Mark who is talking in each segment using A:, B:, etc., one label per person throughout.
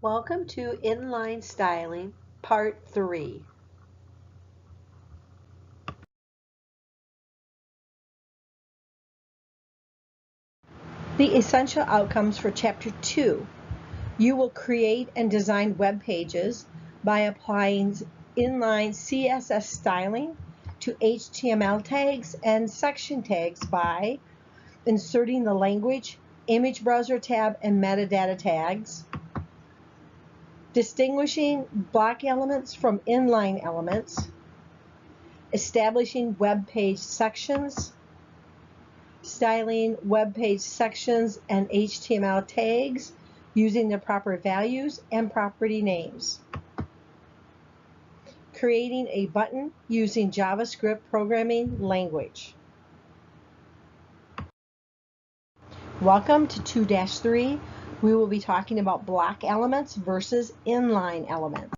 A: Welcome to Inline Styling, Part 3. The essential outcomes for Chapter 2. You will create and design web pages by applying inline CSS styling to HTML tags and section tags by inserting the language, image browser tab, and metadata tags, distinguishing block elements from inline elements, establishing web page sections, styling web page sections and HTML tags using the proper values and property names, creating a button using JavaScript programming language. Welcome to 2-3. We will be talking about block elements versus inline elements.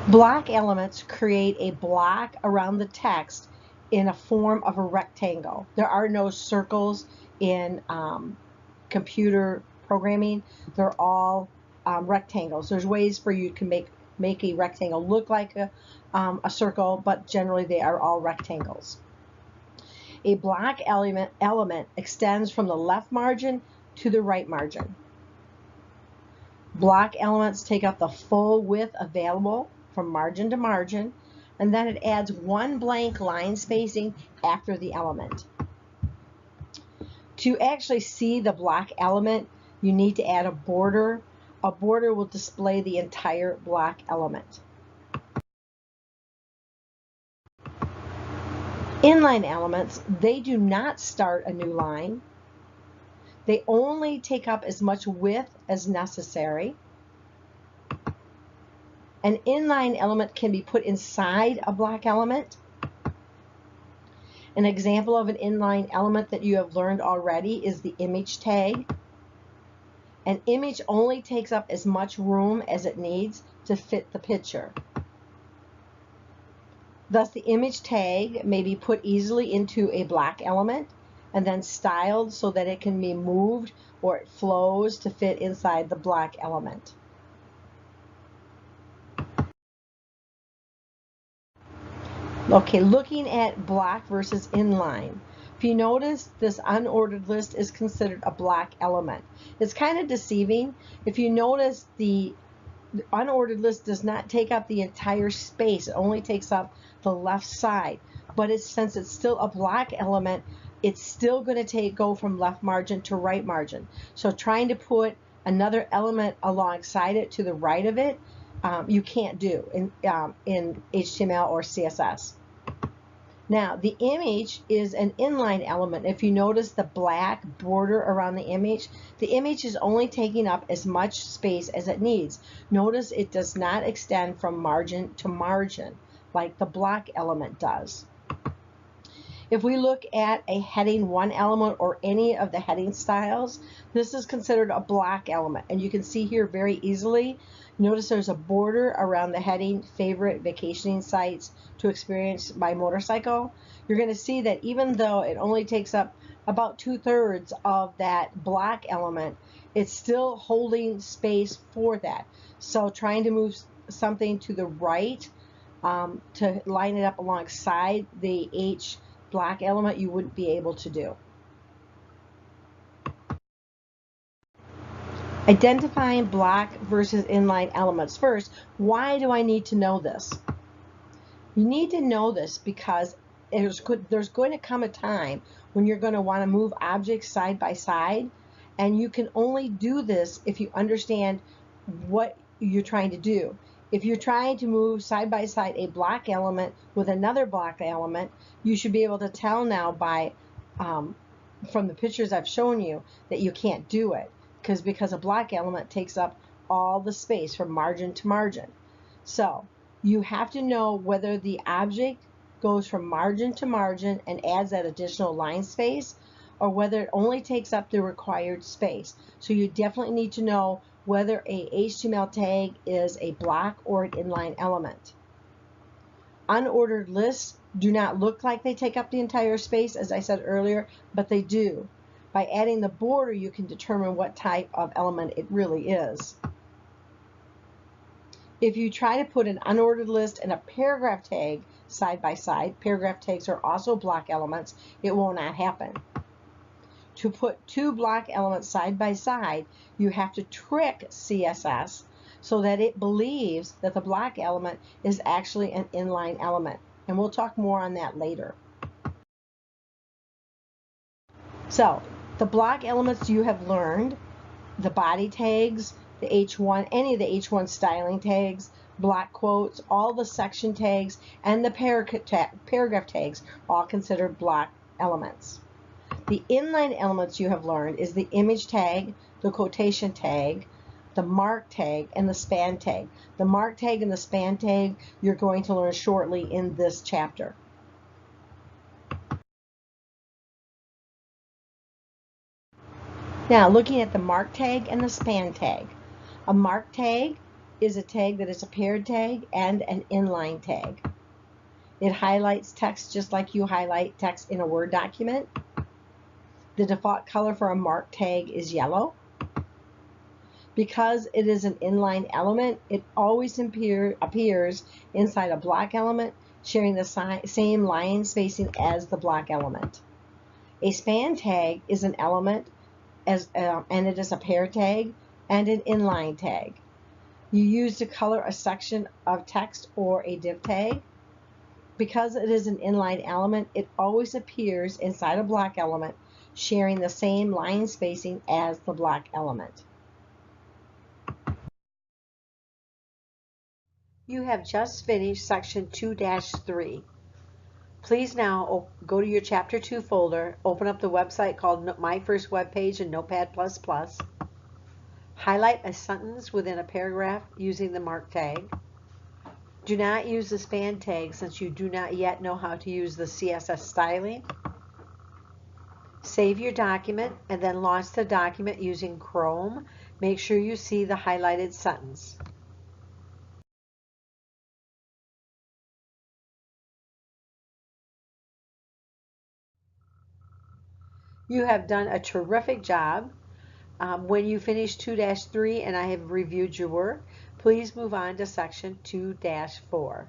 A: Block elements create a block around the text in a form of a rectangle. There are no circles in computer programming. They're all rectangles. There's ways for you to make a rectangle look like a circle, but generally they are all rectangles. A block element extends from the left margin to the right margin. Block elements take up the full width available from margin to margin, and then it adds one blank line spacing after the element. To actually see the block element, you need to add a border. A border will display the entire block element. Inline elements, they do not start a new line. They only take up as much width as necessary. An inline element can be put inside a block element. An example of an inline element that you have learned already is the image tag. An image only takes up as much room as it needs to fit the picture. Thus, the image tag may be put easily into a block element and then styled so that it can be moved or it flows to fit inside the block element. Okay, looking at block versus inline. If you notice, this unordered list is considered a block element. It's kind of deceiving. If you notice, the unordered list does not take up the entire space. It only takes up the left side. But since it's still a block element, it's still going to go from left margin to right margin. So trying to put another element alongside it to the right of it, you can't do in HTML or CSS. Now, the image is an inline element. If you notice the black border around the image is only taking up as much space as it needs. Notice it does not extend from margin to margin like the block element does. If we look at a heading 1 element or any of the heading styles, this is considered a block element. And you can see here very easily, notice there's a border around the heading favorite vacationing sites to experience by motorcycle. You're going to see that even though it only takes up about 2/3 of that block element, it's still holding space for that. So trying to move something to the right to line it up alongside the H block element, you wouldn't be able to do. Identifying block versus inline elements. First, why do I need to know this? You need to know this because there's going to come a time when you're going to want to move objects side by side, and you can only do this if you understand what you're trying to do. If you're trying to move side by side a block element with another block element, you should be able to tell now by from the pictures I've shown you that you can't do it because a block element takes up all the space from margin to margin. So you have to know whether the object goes from margin to margin and adds that additional line space, or whether it only takes up the required space. So you definitely need to know whether a HTML tag is a block or an inline element. Unordered lists do not look like they take up the entire space, as I said earlier, but they do. By adding the border, you can determine what type of element it really is. If you try to put an unordered list and a paragraph tag side by side, paragraph tags are also block elements, it will not happen. To put two block elements side by side, you have to trick CSS so that it believes that the block element is actually an inline element. And we'll talk more on that later. So, the block elements you have learned, the body tags, the H1, any of the H1 styling tags, block quotes, all the section tags, and the paragraph tags are all considered block elements. The inline elements you have learned is the image tag, the quotation tag, the mark tag, and the span tag. The mark tag and the span tag you're going to learn shortly in this chapter. Now, looking at the mark tag and the span tag. A mark tag is a tag that is a paired tag and an inline tag. It highlights text just like you highlight text in a Word document. The default color for a mark tag is yellow. Because it is an inline element, it always appears inside a block element, sharing the same line spacing as the block element. A span tag is an element and it is a pair tag and an inline tag. You use to color a section of text or a div tag. Because it is an inline element, it always appears inside a block element, sharing the same line spacing as the block element. You have just finished section 2-3. Please now go to your Chapter 2 folder, open up the website called My First Web Page in Notepad++, highlight a sentence within a paragraph using the mark tag. Do not use the span tag since you do not yet know how to use the CSS styling. Save your document and then launch the document using Chrome. Make sure you see the highlighted sentence. You have done a terrific job. When you finish 2-3 and I have reviewed your work, please move on to section 2-4.